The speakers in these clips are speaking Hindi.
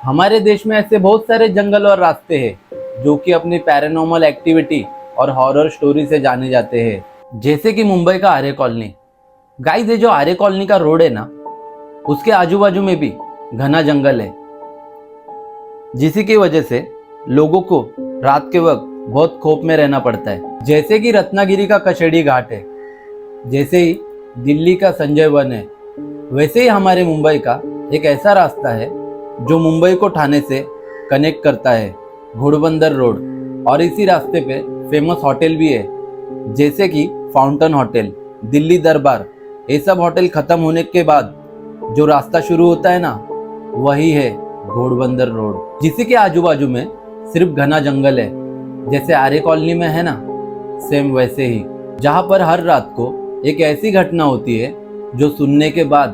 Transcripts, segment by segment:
हमारे देश में ऐसे बहुत सारे जंगल और रास्ते हैं जो कि अपनी पैरानॉर्मल एक्टिविटी और हॉरर स्टोरी से जाने जाते हैं। जैसे कि मुंबई का आर्य कॉलोनी। गाइस, ये जो आर्य कॉलोनी का रोड है ना, उसके आजू बाजू में भी घना जंगल है, जिसी की वजह से लोगों को रात के वक्त बहुत खौफ में रहना पड़ता है। जैसे कि रत्नागिरी का कशेड़ी घाट है, जैसे ही दिल्ली का संजय वन है, वैसे ही हमारे मुंबई का एक ऐसा रास्ता है जो मुंबई को ठाणे से कनेक्ट करता है, घोड़बंदर रोड। और इसी रास्ते पे फेमस होटल भी है, जैसे कि फाउंटेन होटल, दिल्ली दरबार। ये सब होटल खत्म होने के बाद जो रास्ता शुरू होता है ना, वही है घोड़बंदर रोड, जिसी के आजू बाजू में सिर्फ घना जंगल है। जैसे आर्य कॉलोनी में है ना, सेम वैसे ही, जहाँ पर हर रात को एक ऐसी घटना होती है जो सुनने के बाद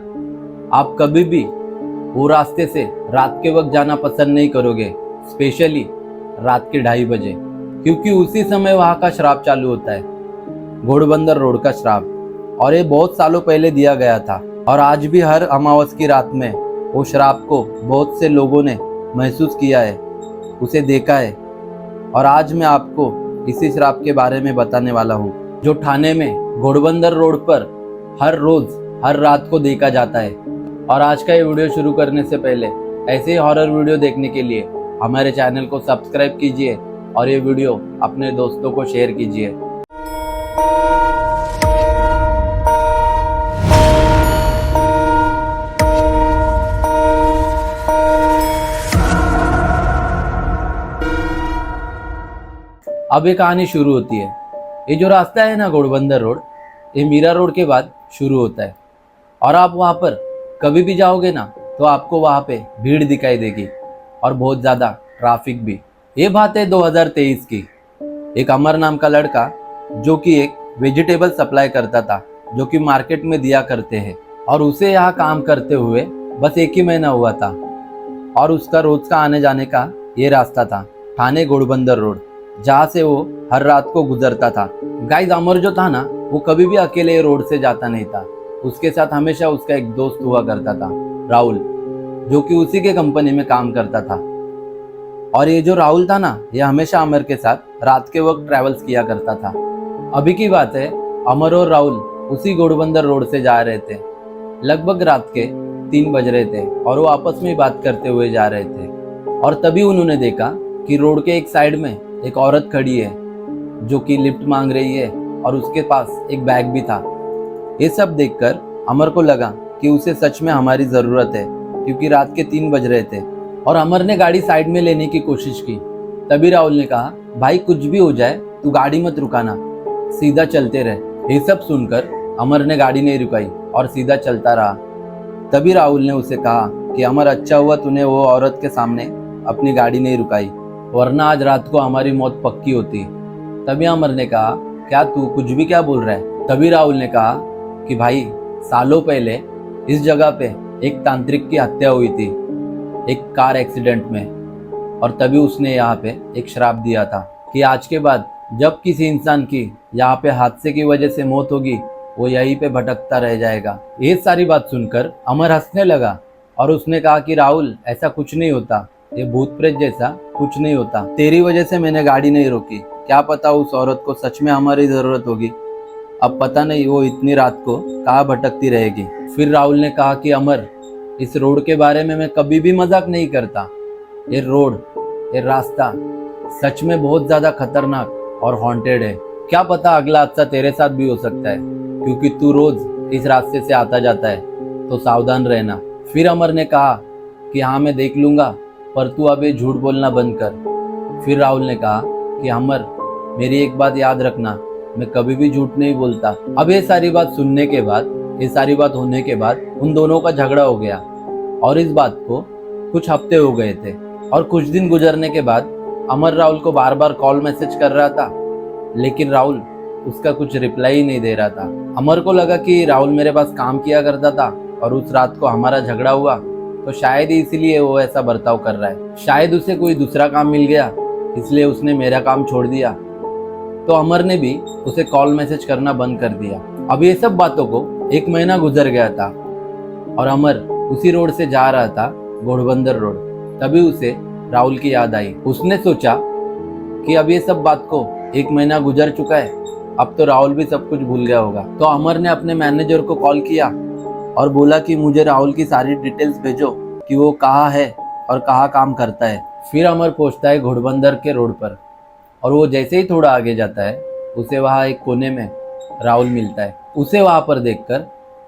आप कभी भी वो रास्ते से रात के वक्त जाना पसंद नहीं करोगे, स्पेशली रात के 2:30 बजे, क्योंकि उसी समय वहाँ का श्राप चालू होता है, घोड़बंदर रोड का श्राप। और ये बहुत सालों पहले दिया गया था, और आज भी हर अमावस की रात में वो श्राप को बहुत से लोगों ने महसूस किया है, उसे देखा है। और आज मैं आपको इसी श्राप के बारे में बताने वाला हूँ, जो ठाणे में घोड़बंदर रोड पर हर रोज हर रात को देखा जाता है। और आज का ये वीडियो शुरू करने से पहले ऐसे ही हॉरर वीडियो देखने के लिए हमारे चैनल को सब्सक्राइब कीजिए और ये वीडियो अपने दोस्तों को शेयर कीजिए। अब ये कहानी शुरू होती है। ये जो रास्ता है ना, घोड़बंदर रोड, ये मीरा रोड के बाद शुरू होता है। और आप वहाँ पर कभी भी जाओगे ना, तो आपको वहाँ पे भीड़ दिखाई देगी और बहुत ज़्यादा ट्रैफिक भी। ये बात है 2023 की। एक अमर नाम का लड़का, जो कि एक वेजिटेबल सप्लाई करता था, जो कि मार्केट में दिया करते हैं, और उसे यहाँ काम करते हुए बस 1 ही महीना हुआ था। और उसका रोज का आने जाने का ये रास्ता था, ठाणे घोड़बंदर रोड, जहाँ से वो हर रात को गुजरता था। गाइस, अमर जो था ना, वो कभी भी अकेले रोड से जाता नहीं था। उसके साथ हमेशा उसका एक दोस्त हुआ करता था, राहुल, जो कि उसी के कंपनी में काम करता था। और ये जो राहुल था ना, ये हमेशा अमर के साथ रात के वक्त ट्रैवल्स किया करता था। अभी की बात है, अमर और राहुल उसी घोड़बंदर रोड से जा रहे थे। लगभग रात के 3 बज रहे थे और वो आपस में बात करते हुए जा रहे थे। और तभी उन्होंने देखा कि रोड के एक साइड में एक औरत खड़ी है, जो कि लिफ्ट मांग रही है, और उसके पास एक बैग भी था। ये सब देखकर अमर को लगा कि उसे सच में हमारी ज़रूरत है, क्योंकि रात के 3 बज रहे थे। और अमर ने गाड़ी साइड में लेने की कोशिश की। तभी राहुल ने कहा, भाई कुछ भी हो जाए तू गाड़ी मत रुकाना, सीधा चलते रहे। ये सब सुनकर अमर ने गाड़ी नहीं रुकाई और सीधा चलता रहा। तभी राहुल ने उसे कहा कि अमर, अच्छा हुआ तूने वो औरत के सामने अपनी गाड़ी नहीं रुकाई, वरना आज रात को हमारी मौत पक्की होती। तभी अमर ने कहा, क्या तू कुछ भी क्या बोल रहा है? तभी राहुल ने कहा कि भाई, सालों पहले इस जगह पे एक तांत्रिक की हत्या हुई थी, एक कार एक्सीडेंट में। और तभी उसने यहाँ पे एक श्राप दिया था कि आज के बाद जब किसी इंसान की यहाँ पे हादसे की वजह से मौत होगी, वो यहीं पे भटकता रह जाएगा। ये सारी बात सुनकर अमर हंसने लगा और उसने कहा कि राहुल, ऐसा कुछ नहीं होता, ये भूत प्रेत जैसा कुछ नहीं होता। तेरी वजह से मैंने गाड़ी नहीं रोकी, क्या पता उस औरत को सच में हमारी जरूरत होगी। अब पता नहीं वो इतनी रात को कहाँ भटकती रहेगी। फिर राहुल ने कहा कि अमर, इस रोड के बारे में मैं कभी भी मजाक नहीं करता। ये रोड, ये रास्ता सच में बहुत ज्यादा खतरनाक और हॉन्टेड है। क्या पता अगला हादसा तेरे साथ भी हो सकता है, क्योंकि तू रोज इस रास्ते से आता जाता है, तो सावधान रहना। फिर अमर ने कहा कि हाँ, मैं देख लूंगा, पर तू अब ये झूठ बोलना बंद कर। फिर राहुल ने कहा कि अमर, मेरी एक बात याद रखना, मैं कभी भी झूठ नहीं बोलता। अब ये सारी बात सुनने के बाद, ये सारी बात होने के बाद उन दोनों का झगड़ा हो गया, और इस बात को कुछ हफ्ते हो गए थे। और कुछ दिन गुजरने के बाद अमर राहुल को बार बार कॉल मैसेज कर रहा था, लेकिन राहुल उसका कुछ रिप्लाई ही नहीं दे रहा था। अमर को लगा कि राहुल मेरे पास काम किया करता था, और उस रात को हमारा झगड़ा हुआ, तो शायद ही इसीलिए वो ऐसा बर्ताव कर रहा है। शायद उसे कोई दूसरा काम मिल गया, इसलिए उसने मेरा काम छोड़ दिया। तो अमर ने भी उसे कॉल मैसेज करना बंद कर दिया। अब ये सब बातों को 1 महीना गुजर गया था, और अमर उसी रोड से जा रहा था, घोड़बंदर रोड। तभी उसे राहुल की याद आई। उसने सोचा कि अब ये सब बात को 1 महीना गुजर चुका है, अब तो राहुल भी सब कुछ भूल गया होगा। तो अमर ने अपने मैनेजर को कॉल किया और बोला कि मुझे राहुल की सारी डिटेल्स भेजो कि वो कहाँ है और कहाँ काम करता है। फिर अमर पहुंचता है घोड़बंदर के रोड पर और वो जैसे ही थोड़ा आगे जाता है उसे वहाँ एक कोने में राहुल मिलता है। उसे वहाँ पर देखकर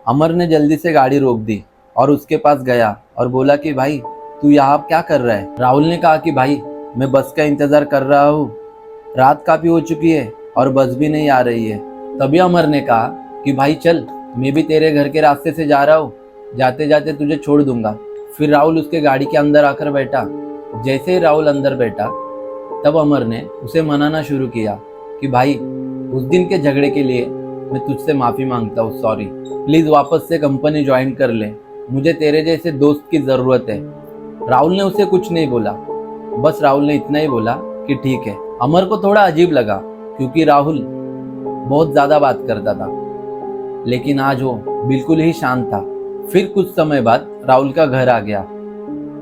अमर ने जल्दी से गाड़ी रोक दी और उसके पास गया और बोला कि भाई तू यहाँ क्या कर रहा है। राहुल ने कहा कि भाई मैं बस का इंतज़ार कर रहा हूँ, रात काफ़ी हो चुकी है और बस भी नहीं आ रही है। तभी अमर ने कहा कि भाई चल, मैं भी तेरे घर के रास्ते से जा रहा हूँ, जाते जाते तुझे छोड़ दूंगा। फिर राहुल उसके गाड़ी के अंदर आकर बैठा। जैसे ही राहुल अंदर बैठा तब अमर ने उसे मनाना शुरू किया कि भाई उस दिन के झगड़े के लिए मैं तुझसे माफ़ी मांगता हूँ, सॉरी, प्लीज़ वापस से कंपनी ज्वाइन कर ले, मुझे तेरे जैसे दोस्त की ज़रूरत है। राहुल ने उसे कुछ नहीं बोला, बस राहुल ने इतना ही बोला कि ठीक है। अमर को थोड़ा अजीब लगा क्योंकि राहुल बहुत ज़्यादा बात करता था, लेकिन आज वो बिल्कुल ही शांत था। फिर कुछ समय बाद राहुल का घर आ गया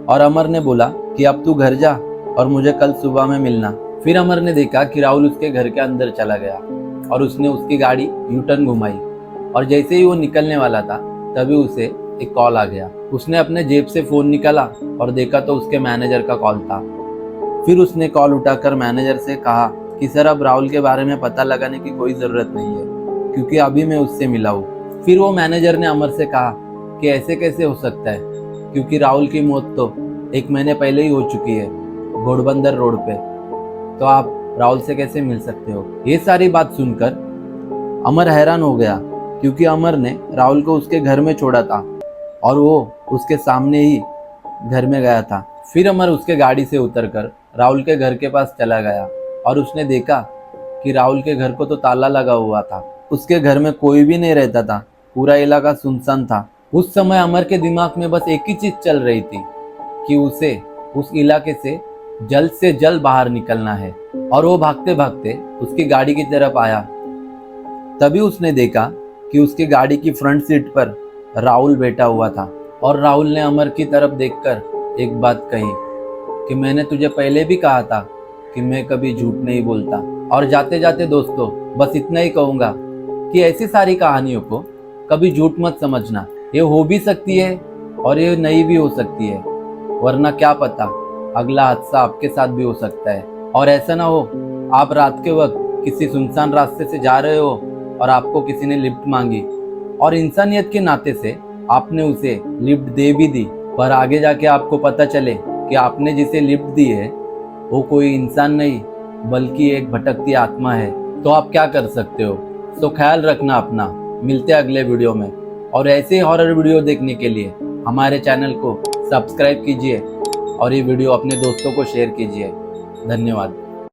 और अमर ने बोला कि अब तू घर जा और मुझे कल सुबह में मिलना। फिर अमर ने देखा कि राहुल उसके घर के अंदर चला गया और उसने उसकी गाड़ी यू टर्न घुमाई और जैसे ही वो निकलने वाला था तभी उसे एक कॉल आ गया। उसने अपने जेब से फ़ोन निकाला और देखा तो उसके मैनेजर का कॉल था। फिर उसने कॉल उठाकर मैनेजर से कहा कि सर अब राहुल के बारे में पता लगाने की कोई ज़रूरत नहीं है क्योंकि अभी मैं उससे मिला हूँ। फिर वो मैनेजर ने अमर से कहा कि ऐसे कैसे हो सकता है क्योंकि राहुल की मौत तो 1 महीने पहले ही हो चुकी है घोड़बंदर रोड पे, तो आप राहुल से कैसे मिल सकते हो। ये सारी बात सुनकर अमर हैरान हो गया क्योंकि अमर ने राहुल को उसके घर में छोड़ा था और वो उसके सामने ही घर में गया था। फिर अमर उसके गाड़ी से उतरकर राहुल के घर के पास चला गया और उसने देखा कि राहुल के घर को तो ताला लगा हुआ था, उसके घर में कोई भी नहीं रहता था, पूरा इलाका सुनसान था। उस समय अमर के दिमाग में बस एक ही चीज चल रही थी कि उसे उस इलाके से जल्द बाहर निकलना है और वो भागते भागते उसकी गाड़ी की तरफ आया। तभी उसने देखा कि उसकी गाड़ी की फ्रंट सीट पर राहुल बैठा हुआ था और राहुल ने अमर की तरफ देखकर एक बात कही कि मैंने तुझे पहले भी कहा था कि मैं कभी झूठ नहीं बोलता। और जाते जाते दोस्तों बस इतना ही कहूँगा कि ऐसी सारी कहानियों को कभी झूठ मत समझना, ये हो भी सकती है और ये नहीं भी हो सकती है, वरना क्या पता अगला हादसा आपके साथ भी हो सकता है। और ऐसा ना हो आप रात के वक्त किसी सुनसान रास्ते से जा रहे हो और आपको किसी ने लिफ्ट मांगी और इंसानियत के नाते से आपने उसे लिफ्ट दे भी दी, पर आगे जाके आपको पता चले कि आपने जिसे लिफ्ट दी है वो कोई इंसान नहीं बल्कि एक भटकती आत्मा है, तो आप क्या कर सकते हो। तो ख्याल रखना अपना। मिलते हैं अगले वीडियो में और ऐसे हॉरर वीडियो देखने के लिए हमारे चैनल को सब्सक्राइब कीजिए और ये वीडियो अपने दोस्तों को शेयर कीजिए। धन्यवाद।